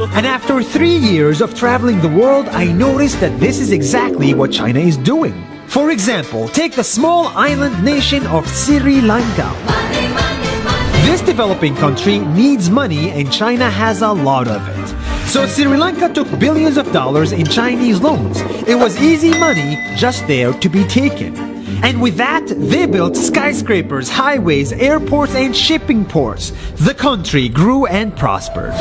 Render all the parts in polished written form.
And after 3 years of traveling the world, I noticed that this is exactly what China is doing. For example, take the small island nation of Sri Lanka. This developing country needs money and China has a lot of it. So Sri Lanka took billions of dollars in Chinese loans. It was easy money just there to be taken. And with that, they built skyscrapers, highways, airports, and shipping ports. The country grew and prospered.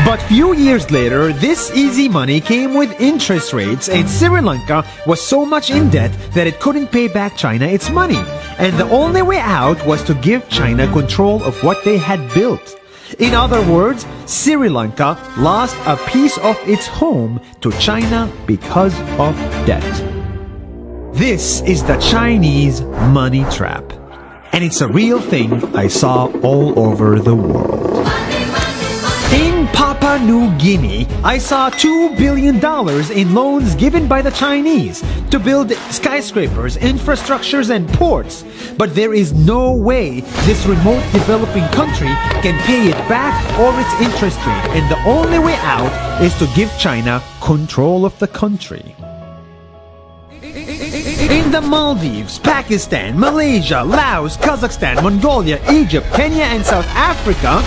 But few years later, this easy money came with interest rates, and Sri Lanka was so much in debt that it couldn't pay back China its money. And the only way out was to give China control of what they had built. In other words, Sri Lanka lost a piece of its home to China because of debt. This is the Chinese money trap. And it's a real thing I saw all over the world. In Papua New Guinea, I saw $2 billion in loans given by the Chinese to build skyscrapers, infrastructures, and ports. But there is no way this remote developing country can pay it back or its interest rate, and the only way out is to give China control of the country. In the Maldives, Pakistan, Malaysia, Laos, Kazakhstan, Mongolia, Egypt, Kenya, and South Africa,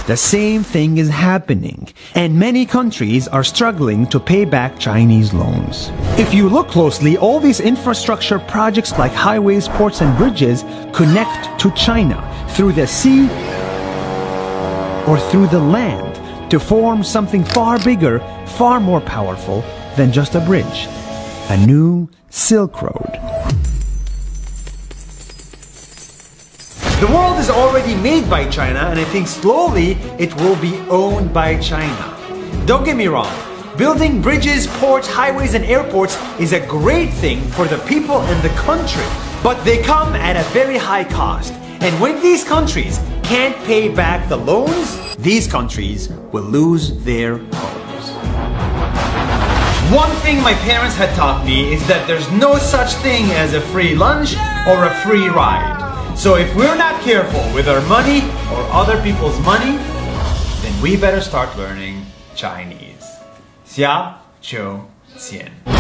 the same thing is happening, and many countries are struggling to pay back Chinese loans. If you look closely, all these infrastructure projects like highways, ports, and bridges connect to China through the sea or through the land to form something far bigger, far more powerful than just a bridge. A new Silk Road. The world is already made by China, and I think slowly it will be owned by China. Don't get me wrong, building bridges, ports, highways, and airports is a great thing for the people and the country, but they come at a very high cost. And when these countries can't pay back the loans, these countries will lose their homes. One thing my parents had taught me is that there's no such thing as a free lunch or a free ride. So if we're not careful with our money or other people's money, then we better start learning Chinese. 下周见。